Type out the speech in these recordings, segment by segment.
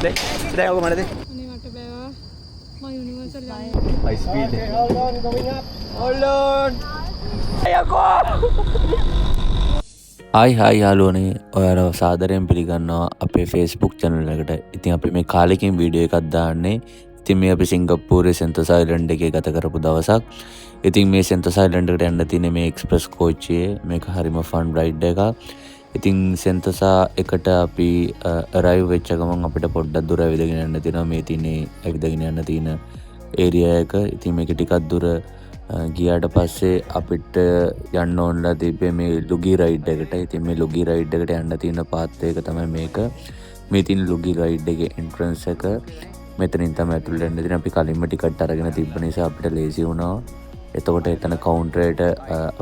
Đây ako mana deh? අනේ මට බෑවා මම යුනිවර්සල් යන්න. High speed. Hold on. Ayoko. හයි යාළුවනේ ඔයාලව සාදරයෙන් පිළිගන්නවා අපේ Facebook channel එකට. ඉතින් අපි මේ කාලෙකින් වීඩියෝ එකක් දාන්නේ. ඉතින් මේ අපි සිංගප්පූරේ සෙන්ටර් සයිලන්ඩ් එකේ ගත කරපු දවසක්. ඉතින් මේ සෙන්ටර් සයිලන්ඩ් එකට යන්න තියෙන මේ එක්ස්ප්‍රස් කෝච්චියේ මේක හරිම ෆන් රයිඩ් එකක්. ඉතින් සෙන්ටර්සා එකට අපි අරයිව් වෙච්ච ගමන් අපිට පොඩ්ඩක් දුර ඇවිදගෙන යන්න තියෙනවා. මේ තියෙන්නේ ඇවිදගෙන යන්න තියෙන ඒරියා එක. ඉතින් මේක ටිකක් දුර ගියාට පස්සේ අපිට යන්න ඕනලා තිබ්බේ මේ ලුගි රයිඩ් එකට. ඉතින් මේ ලුගි රයිඩ් එකට යන්න තියෙන පාත් එක තමයි මේක. මේ තියෙන ලුගි රයිඩ් එකේ එන්ට්‍රන්ස් එක මෙතනින් තමයි ඇතුළට යන්න තියෙන්නේ. අපි කලින්ම ටිකට් අරගෙන තිබ්බ නිසා අපිට ලේසි වුණා. එතකොට එතන කවුන්ටරේට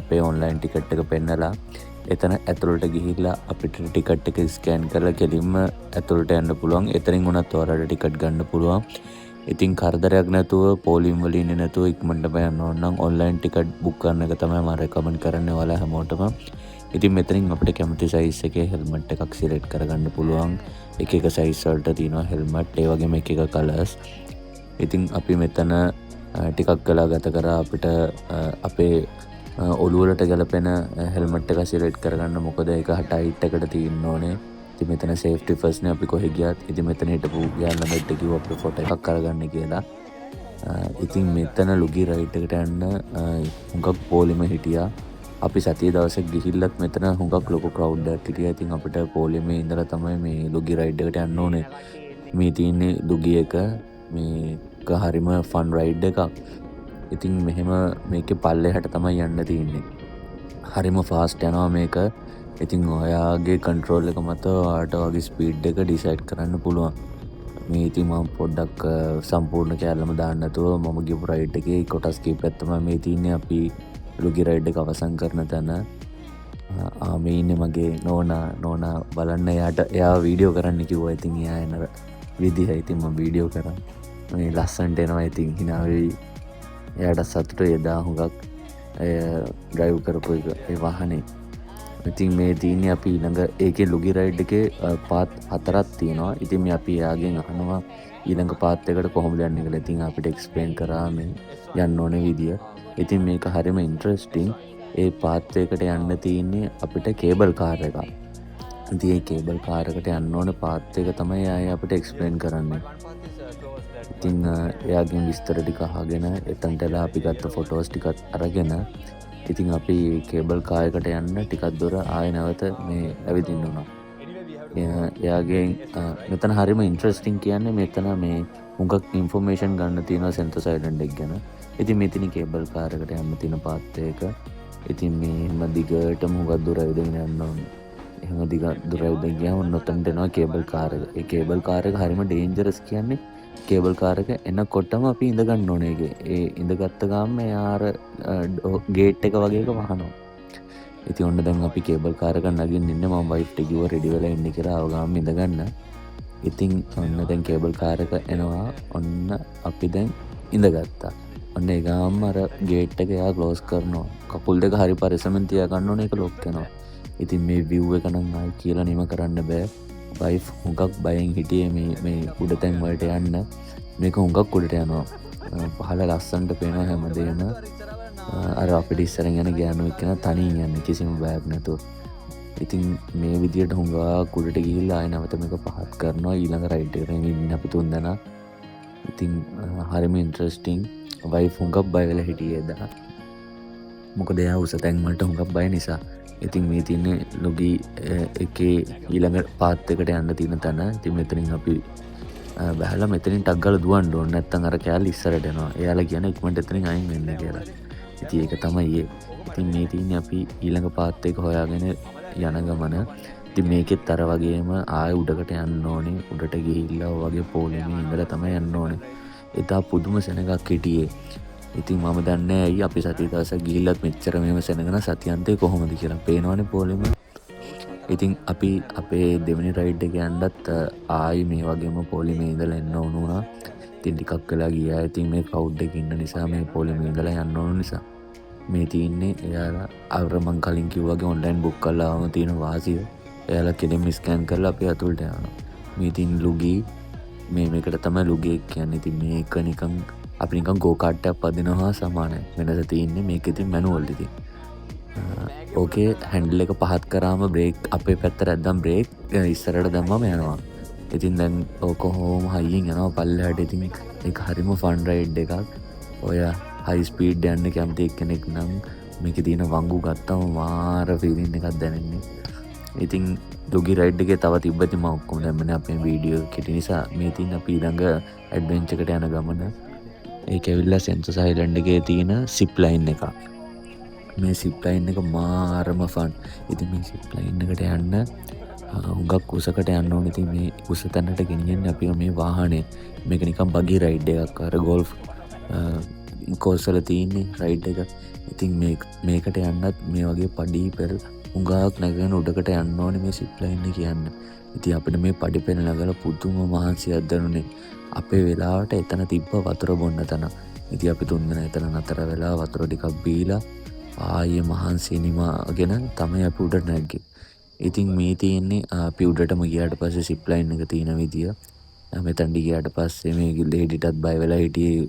අපේ ඔන්ලයින් ටිකට් එක පෙන්නලා එතන ඇතුළට ගිහිල්ලා අපිට ටිකට් එක ස්කෑන් කරලා කෙලින්ම ඇතුළට යන්න පුළුවන්. එතනින් උනත් ඔයාලට ටිකට් ගන්න පුළුවන්. ඉතින් කරදරයක් නැතුව පොලිම් වලින් ඉන්නේ නැතුව ඉක්මනට යන්න ඕන නම් ඔන්ලයින් ටිකට් බුක් කරන එක තමයි මම රෙකමන්ඩ් කරන්නේ ඔයාලා හැමෝටම. ඉතින් මෙතනින් අපිට කැමති සයිස් එකේ හෙල්මට් එකක් සිලෙක්ට් කරගන්න පුළුවන්. එක එක සයිස් වලට තියෙනවා හෙල්මට්. ඒ වගේම එක එක කලර්ස්. ඉතින් අපි මෙතන ටිකක් වෙලා ගත කරා අපිට අපේ ඔළුවලට ගැලපෙන හෙල්මට් එක සිලෙක්ට් කරගන්න. මොකද ඒක හටයිට් එකට තියෙන්න ඕනේ. ඉතින් මෙතන සේෆ්ටි ෆස්ට් නේ අපි කොහෙ ගියත්. ඉතින් මෙතන හිටපු ගෑනු ළමයිට කිව්වා අපේ ෆොටෝ එකක් කරගන්න කියලා. ඉතින් මෙතන ලුගි රයිඩ් එකට යන්න හුඟක් පොලිම හිටියා. අපි සතිය දවසක් ගිහිල්ලත් මෙතන හුඟක් ලොකු ක්‍රවුඩ් එකක් හිටියා. ඉතින් අපිට පොලිමේ ඉඳලා තමයි මේ ලුගි රයිඩ් එකට යන්න ඕනේ. මේ තියෙන්නේ ලුගි එක. මේක හරිම ෆන් රයිඩ් එකක්. ඉතින් මෙහෙම මේකේ පල්ලෙහාට තමයි යන්න තියෙන්නේ. හරිම ෆාස්ට් යනවා මේක. ඉතින් ඔයාගේ කන්ට්‍රෝල් එක මත ඔයාට වගේ ස්පීඩ් එක ඩිසයිඩ් කරන්න පුළුවන්. මේ ඉතින් මම පොඩ්ඩක් සම්පූර්ණ කැලලම දාන්න නැතුව මම ගිහපු රයිඩ් එකේ කොටස් කීපයක් තමයි මේ තියෙන්නේ. අපි ලුගි රයිඩ් එක අවසන් කරන තැන මේ ඉන්නේ මගේ නෝනා බලන්න. එයා වීඩියෝ කරන්න කිව්වා. ඉතින් එයා එන විදිහ ඉතින් මම වීඩියෝ කරා. මේ ලස්සනට එනවා. ඉතින් hina වෙයි. එයාට සතුට එදා හුඟක් ඩ්‍රයිව් කරපු එක ඒ වාහනේ. ඉතින් මේ තියෙන්නේ අපි ඊළඟ ඒකේ ලුගි රයිඩ් එකේ පාත් 4ක් තියෙනවා. ඉතින් මේ අපි එයාගෙන් අහනවා ඊළඟ පාත් එකට කොහොමද යන්නේ කියලා. ඉතින් අපිට එක්ස්ප්ලেইন කරා මේ යන්න ඕනේ විදිය. ඉතින් මේක හරිම ඉන්ටරෙස්ටිං. ඒ පාත් එකට යන්න තියෙන්නේ අපිට කේබල් කාර් එකක්. ඉතින් ඒ කේබල් කාර් එකට යන්න ඕනේ පාත් එක තමයි ආයේ අපිට එක්ස්ප්ලেইন කරන්නේ. ඉතින් එයාගෙන් විස්තර ටික අහගෙන එතනටලා අපි ගත්ත ෆොටෝස් ටිකත් අරගෙන ඉතින් අපි කේබල් කාර් එකට යන්න ටිකක් දුර ආයෙ නැවත මේ ඇවිදින්න උනා. එයාගෙන් මෙතන හරිම ඉන්ටරෙස්ටිං කියන්නේ මෙතන මේ හුඟක් ඉන්ෆෝමේෂන් ගන්න තියෙනවා සෙන්ටර් සයිලන්ඩ් එක ගැන. ඉතින් මෙතන කේබල් කාර් එකට යන්න තියෙන පාත් එක. ඉතින් මේ හැම දිගටම හුඟක් දුර ඇවිදගෙන යන්න ඕනේ. එහෙම දුර ඇවිදගෙන ගියාම ඔන්නතනට එනවා කේබල් කාර් එක. ඒ කේබල් කාර් එක හරිම ඩේන්ජරස් කියන්නේ. කේබල් කාර් එක එනකොටම අපි ඉඳ ගන්න ඕනේ ඒකේ. ඒ ඉඳගත්ත ගාම යාර ගේට් එක වගේ එක වහනවා. ඉතින් ඔන්න දැන් අපි කේබල් කාර් එක නගින්න ඉන්නේ. මම වයිෆ්ට කිව්වා රෙඩි වෙලා ඉන්න කියලා. ආව ගාම ඉඳ ගන්න. ඉතින් ඔන්න දැන් කේබල් කාර් එක එනවා. ඔන්න අපි දැන් ඉඳගත්තා. ඔන්න ඒ ගාම අර ගේට් එක එයා ක්ලෝස් කරනවා. කකුල් දෙක හරි පරිස්සමෙන් තියා ගන්න ඕනේ. ඒක ලොක් වෙනවා. ඉතින් මේ view එක නම් ආයි කියලා නිම කරන්න බෑ. වයිෆ් හුඟක් බයෙන් හිටියේ මේ උඩ තැන් වලට යන්න. මේක හුඟක් උඩට යනවා. පහළ ලස්සනට පේනවා හැමදේම. අර අපිට ඉස්සරහින් යන ගෑනු එක්කන තනියෙන් යන්නේ කිසිම බයක් නැතුව. ඉතින් මේ විදියට හුඟක් උඩට ගිහිල්ලා ආයෙ නැවත මේක පහත් කරනවා. ඊළඟ රයිඩ් එකට ඉන්නේ අපි තුන්දෙනා. ඉතින් හරිම ඉන්ටරෙස්ටිං. වයිෆ් හුඟක් බය වෙලා හිටියේ එදා. මොකද එයා උස තැන් වලට හුඟක් බය නිසා. ඉතින් මේ තියෙන්නේ ලුගි එකේ ඊළඟ පාත් එකට යන්න තියෙන තැන. ඉතින් මෙතනින් අපි බහලා මෙතනින් ටක් ගාලා දුවන්න ඕනේ. නැත්නම් අර කෑල්ල ඉස්සරට එනවා. එයාලා කියන ඉක්මනට එතනින් අයින් වෙන්න කියලා. ඉතින් ඒක තමයි ඒ. ඉතින් මේ තියෙන්නේ අපි ඊළඟ පාත් එක හොයාගෙන යන ගමන. ඉතින් මේකෙත් අර වගේම ආයෙ උඩකට යන්න ඕනේ. උඩට ගිහිල්ලා වගේ පොලිමේ ඉඳලා තමයි යන්න ඕනේ. එදා පුදුම සෙනගක් හිටියේ. ඉතින් මම දන්නේ ඇයි අපි සතිය දවසක් ගිහිල්ලත් මෙච්චර මෙහෙම සෙනගන සතියන්තේ කොහොමද කියලා පේනවනේ පොලිම. ඉතින් අපි අපේ දෙවෙනි රයිඩ් එක යන්නත් ආයි මේ වගේම පොලිමේ ඉඳලා එන්න ඕන වුණා. ඉතින් ටිකක් වෙලා ගියා. ඉතින් මේ ක්‍රවුඩ් එකේ ඉන්න නිසා මේ පොලිමේ ඉඳලා යන්න ඕන නිසා මේ තියෙන්නේ එයාලා අර මං කලින් කිව්වා වගේ ඔන්ලයින් බුක් කරලා ආවම තියෙන වාසිය. එයාලා කෙලින්ම ස්කෑන් කරලා අපි අතුලට යනවා. මේ තියෙන ලුගි මේකට තමයි ලුගේක් කියන්නේ. ඉතින් මේක නිකන් අපි නිකන් ගෝකාට්ටයක් පදිනවා සමානයි. වෙනස තියෙන්නේ මේක ඉතින් මැනුවල් ඉතින්. ඕකේ හැන්ඩල් එක පහත් කරාම බ්‍රේක් අපේ පැත්තට ඇද්දම් බ්‍රේක් ඉස්සරට දැම්මම යනවා. ඉතින් දැන් ඕක හෝම හයියෙන් යනවා පල්ලෙහාට. ඉතින් ඒක හරිම ෆන් රයිඩ් එකක්. ඔය හයි ස්පීඩ් යන්න කැමති කෙනෙක් නම් මේකේ තියෙන වංගු ගත්තම මාර ෆීලින් එකක් දැනෙන්නේ. ඉතින් ලුගි රයිඩ් එකේ තව තිබ්බති මම ඔක්කොම දැම්මනේ අපේ වීඩියෝ කෙටි නිසා. මේ තියෙන අපි ඊළඟ ඇඩ්වෙන්චර් එකට යන ගමන. ඒක ඇවිල්ලා සෙන්ටර් අයිලන්ඩ් එකේ තියෙන සිප් ලයින් එක. මේ සිප් ලයින් එක මාරම ෆන්. ඉතින් මේ සිප් ලයින් එකට යන්න හුඟක් උසකට යන්න ඕනේ. ඉතින් මේ උස තැනට ගෙනියන්නේ අපි මේ වාහනේ. මේක නිකන් බගි රයිඩ් එකක්. අර ගෝල්ෆ් කෝස් වල තියෙන්නේ රයිඩ් එක. ඉතින් මේකට යන්නත් මේ වගේ පඩි පෙර හුඟක් නැගගෙන උඩකට යන්න ඕනේ මේ සිප් ලයින් එක කියන්න. ඉතින් අපිට මේ පඩි පෙර නගලා පුදුම මහන්සියක් දැනුනේ. අපේ වෙලාවට එතන තිබ්බ වතුර බොන්න තැන. ඉතින් අපි තුන්දෙනා එතන නතර වෙලා වතුර ටිකක් බීලා ආයේ මහන්සිය නිමාගෙන තමයි අපි උඩට නැග්ගේ. ඉතින් මේ තියෙන්නේ අපි උඩටම ගියාට පස්සේ සිප් ලයින් එක තියෙන විදිය. මෙතනට ගියාට පස්සේ මේ ලේඩිටත් බය වෙලා හිටියේ.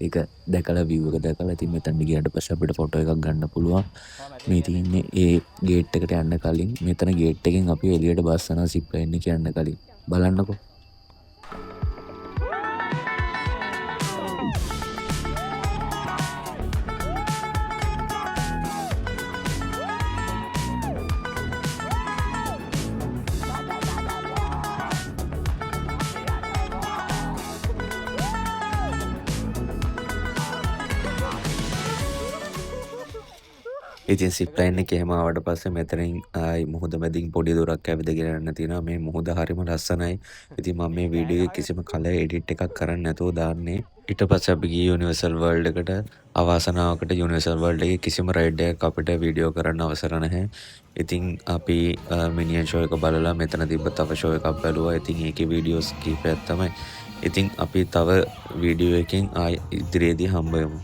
ඒක දැකලා view එක දැකලා. ඉතින් මෙතනට ගියාට පස්සේ අපිට ෆොටෝ එකක් ගන්න පුළුවන්. මේ තියෙන්නේ ඒ ගේට් එකට යන්න කලින්. මෙතන ගේට් එකෙන් අපි එළියට බස්සනවා සිප් ලයින් එක යන්න කලින්. බලන්නකෝ. ඉතින් සිප් ලයින් එකේ එහෙම ආවට පස්සේ මෙතනින් ආයි මුහුද මැදින් පොඩි දුරක් ඇවිදගෙන යන්න තියෙනවා. මේ මුහුද හරිම ලස්සනයි. ඉතින් මම මේ වීඩියෝ එකේ කිසිම කලර් එඩිට් එකක් කරන්නේ නැතුව දාන්නේ. ඊට පස්සේ අපි ගියේ යුනිවර්සල් වර්ල්ඩ් එකට. අවාසනාවකට යුනිවර්සල් වර්ල්ඩ් එකේ කිසිම රයිඩ් එකක් අපිට වීඩියෝ කරන්න අවසර නැහැ. ඉතින් අපි මිනියන් ෂෝ එක බලලා මෙතන තිබ්බ තව ෂෝ එකක් බැලුවා. ඉතින් ඒකේ වීඩියෝස් කීපයක් තමයි. ඉතින් අපි තව වීඩියෝ එකකින් ආයි ඉදිරියේදී හම්බ වෙමු.